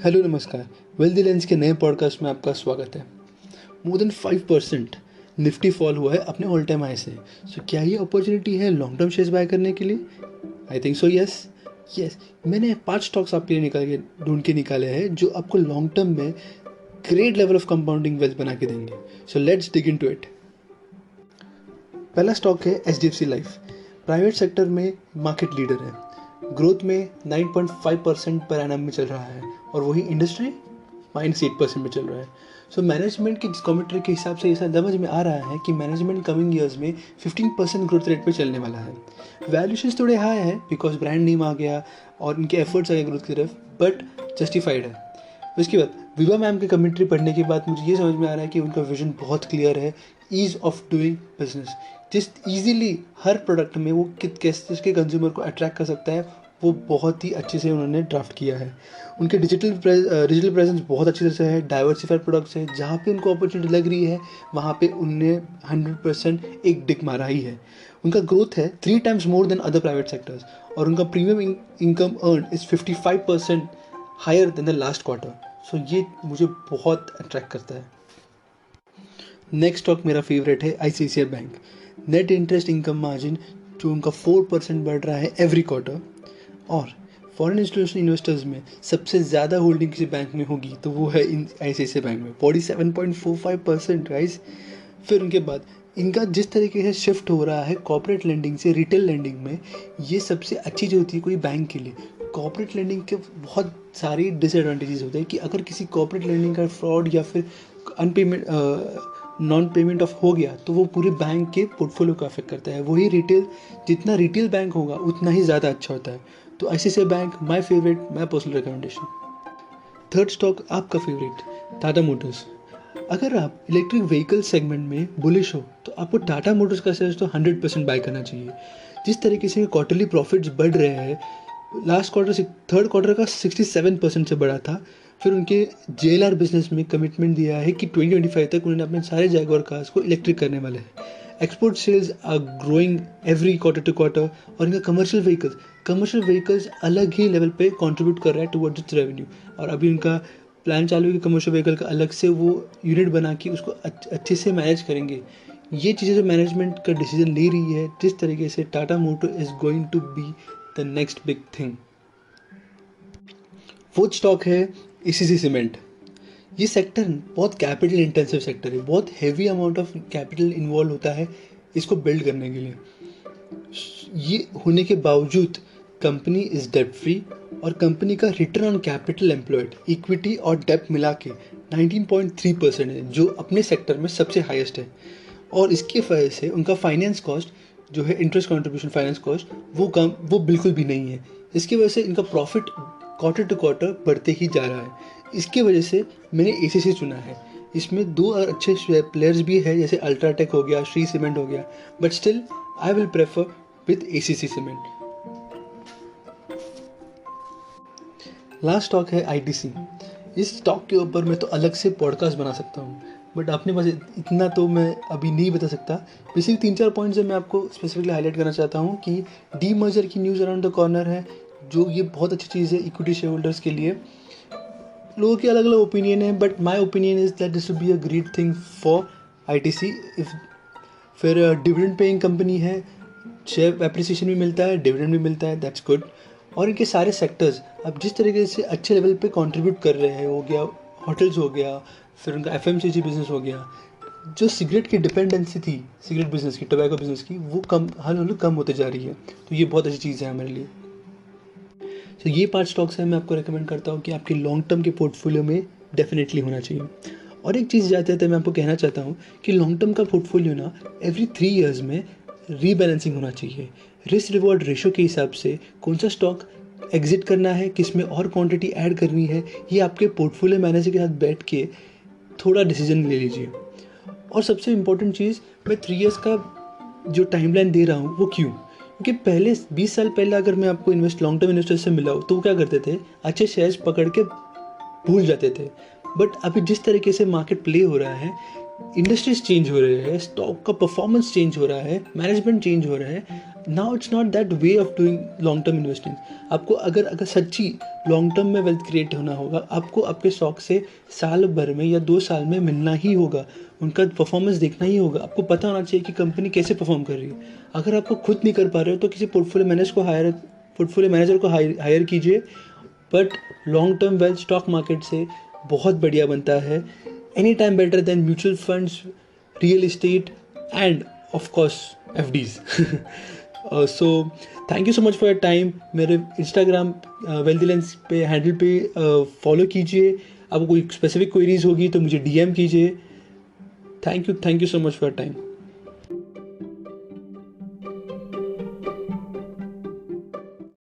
Hello नमस्कार। Wealthy lens के नए पॉडकास्ट में आपका स्वागत है। मोर देन 5% निफ्टी फॉल हुआ है अपने ऑल टाइम हाई से। सो क्या ये अपॉर्चुनिटी है लॉन्ग टर्म शेयर्स बाय करने के लिए? I think so, yes. मैंने 5 स्टॉक्स आपके लिए ढूंढ के निकाले हैं जो आपको लॉन्ग टर्म में great level of compounding wealth बना के देंगे। So let's dig into it. पहला स्टॉक है HDFC लाइफ। प्राइवेट सेक्टर में मार्केट लीडर है। ग्रोथ में 9.5% पर एनम में चल रहा है और वही इंडस्ट्री -8% में चल रहा है। सो मैनेजमेंट की कमेंट्री के हिसाब से ऐसा समझ में आ रहा है कि मैनेजमेंट कमिंग ईयर्स में 15% ग्रोथ रेट पे चलने वाला है। वैल्यूएशंस थोड़े हाई है बिकॉज ब्रांड नेम आ गया और इनके एफर्ट्स आ गए ग्रोथ की तरफ, बट जस्टिफाइड है। उसके बाद विभा मैम की कमेंट्री पढ़ने के बाद मुझे ये समझ में आ रहा है कि उनका विजन बहुत क्लियर है। ईज़ ऑफ डूइंग बिजनेस, जिस ईजीली हर प्रोडक्ट में वो कैसे कंज्यूमर को अट्रैक्ट कर सकता है, वो बहुत ही अच्छे से उन्होंने ड्राफ्ट किया है। उनके डिजिटल प्रेजेंस बहुत अच्छी तरह से है। डाइवर्सिफाइड प्रोडक्ट्स है, जहाँ पे उनको अपॉर्चुनिटी लग रही है वहाँ पे उनने 100% एक डिक मारा ही है। उनका ग्रोथ है 3 times more than other private sectors और उनका premium income earn is 55% higher than the last quarter. So ये मुझे बहुत अट्रैक्ट करता है। नेक्स्ट स्टॉक मेरा फेवरेट है ICICI bank. Net interest income margin जो उनका 4% बढ़ रहा है एवरी क्वार्टर, और फॉरेन इंस्टीट्यूशनल इन्वेस्टर्स में सबसे ज़्यादा होल्डिंग किसी बैंक में होगी तो वो है ICICI बैंक में 47.45% गाइस। फिर उनके बाद इनका जिस तरीके से शिफ्ट हो रहा है कॉर्पोरेट लेंडिंग से रिटेल लेंडिंग में, ये सबसे अच्छी चीज़ होती है कोई बैंक के लिए। कॉर्पोरेट लेंडिंग के बहुत सारी डिसएडवांटेजेस होते हैं कि अगर किसी कॉर्पोरेट लेंडिंग का फ्रॉड या फिर अनपेमेंट नॉन पेमेंट ऑफ हो गया तो वो पूरे बैंक के पोर्टफोलियो को अफेक्ट करता है। वही रिटेल, जितना रिटेल बैंक होगा उतना ही ज़्यादा अच्छा होता है। तो ICICI bank my favourite, my personal recommendation. Third stock आपका फेवरेट टाटा मोटर्स। अगर आप इलेक्ट्रिक व्हीकल सेगमेंट में बुलिश हो तो आपको टाटा मोटर्स का शेयर तो 100% बाय करना चाहिए। जिस तरीके से क्वार्टरली प्रॉफिट्स बढ़ रहे हैं, लास्ट क्वार्टर से थर्ड क्वार्टर का 67% से बढ़ा था। फिर उनके JLR बिजनेस में कमिटमेंट दिया है कि 2025 तक उन्होंने अपने सारे जैगुआर कार्स को इलेक्ट्रिक करने वाले हैं। Export sales are growing every quarter to quarter और इनका कमर्शियल व्हीकल्स अलग ही लेवल पे कंट्रीब्यूट कर रहा है टुवर्ड्स इट्स रेवेन्यू। और अभी उनका प्लान चालू है कि कमर्शियल व्हीकल का अलग से वो यूनिट बना के उसको अच्छे से मैनेज करेंगे। ये चीज़ें जो मैनेजमेंट का डिसीजन ले रही है, जिस तरीके से Tata motor is going to be the next big thing. Fourth stock है ACC सीमेंट। ये सेक्टर बहुत कैपिटल इंटेंसिव सेक्टर है, बहुत heavy amount of capital involve होता है इसको बिल्ड करने के लिए। ये होने के बावजूद कंपनी इज़ डेब्ट फ्री और कंपनी का return on capital employed, equity और डेब्ट मिला के 19.3% है, जो अपने सेक्टर में सबसे हाईएस्ट है। और इसकी वजह से उनका फाइनेंस कॉस्ट जो है, इंटरेस्ट कॉन्ट्रीब्यूशन फाइनेंस कॉस्ट, वो बिल्कुल भी नहीं है। इसकी वजह से इनका प्रॉफिट क्वार्टर टू क्वार्टर बढ़ते ही जा रहा है। इसकी वजह से मैंने ACC चुना है। इसमें 2 अच्छे प्लेयर्स भी है, जैसे अल्ट्राटेक हो गया, श्री सीमेंट हो गया, but still I will prefer with ACC cement. Last stock है ITC। इस स्टॉक के ऊपर मैं तो अलग से पॉडकास्ट बना सकता हूँ, बट अपने पास इतना तो मैं अभी नहीं बता सकता। बेसिकली 3-4 पॉइंट्स मैं आपको स्पेसिफिकली हाईलाइट करना चाहता हूँ कि डीमर्जर की न्यूज़ अराउंड द कॉर्नर है, जो ये बहुत अच्छी चीज़ है इक्विटी शेयर होल्डर्स के लिए। लोगों के अलग अलग ओपिनियन है, but my opinion is that this will be a great thing for ITC। फिर डिविडेंड पेइंग कंपनी है, शेयर एप्रिसिएशन भी मिलता है, डिविडेंड भी मिलता है, दैट्स गुड। और इनके सारे सेक्टर्स अब जिस तरीके से अच्छे लेवल पे कंट्रीब्यूट कर रहे हैं, हो गया होटल्स हो गया, फिर उनका FMCG बिजनेस हो गया। जो सिगरेट की डिपेंडेंसी थी, सिगरेट बिजनेस की, टोबैको बिजनेस की, वो कम होते जा रही है। तो ये बहुत अच्छी चीज़ है हमारे लिए। तो ये 5 स्टॉक्स हैं, मैं आपको रिकमेंड करता हूँ कि आपके लॉन्ग टर्म के पोर्टफोलियो में डेफिनेटली होना चाहिए। और एक चीज़ जाते जाते मैं आपको कहना चाहता हूँ कि लॉन्ग टर्म का पोर्टफोलियो ना एवरी 3 years में रीबैलेंसिंग होना चाहिए। रिस्क रिवॉर्ड रेशो के हिसाब से कौन सा स्टॉक एग्जिट करना है, किस में और क्वांटिटी ऐड करनी है, ये आपके पोर्टफोलियो मैनेजर के साथ बैठ के थोड़ा डिसीजन ले लीजिए। और सबसे इम्पोर्टेंट चीज़, मैं 3 years का जो टाइमलाइन दे रहा हूँ वो क्यों? क्योंकि पहले 20 साल पहले अगर मैं आपको लॉन्ग टर्म इन्वेस्टर से मिला तो वो क्या करते थे, अच्छे शेयर्स पकड़ के भूल जाते थे। बट अभी जिस तरीके से मार्केट प्ले हो रहा है, इंडस्ट्रीज चेंज हो रहे हैं, स्टॉक का परफॉर्मेंस चेंज हो रहा है, मैनेजमेंट चेंज हो रहा है. Now it's not that way of doing long term investing. आपको अगर सच्ची लॉन्ग टर्म में वेल्थ क्रिएट होना होगा, आपको आपके स्टॉक से साल भर में या 2 साल में मिलना ही होगा, उनका परफॉर्मेंस देखना ही होगा. आपको पता होना चाहिए कि कंपनी कैसे परफॉर्म कर रही है. अगर आपको खुद नहीं कर पा रहे हो तो किसी पोर्टफोलियो मैनेजर को हायर कीजिए. But long term wealth stock market से बहुत बढ़िया बनता है. Any time better than mutual funds, real estate end of course FDs. So thank you so much for your time. मेरे इंस्टाग्राम वेल्थलेंस पे हैंडल पे फॉलो कीजिए. आपको कोई स्पेसिफिक क्वेरीज होगी तो मुझे DM कीजिए. Thank you so much for your time.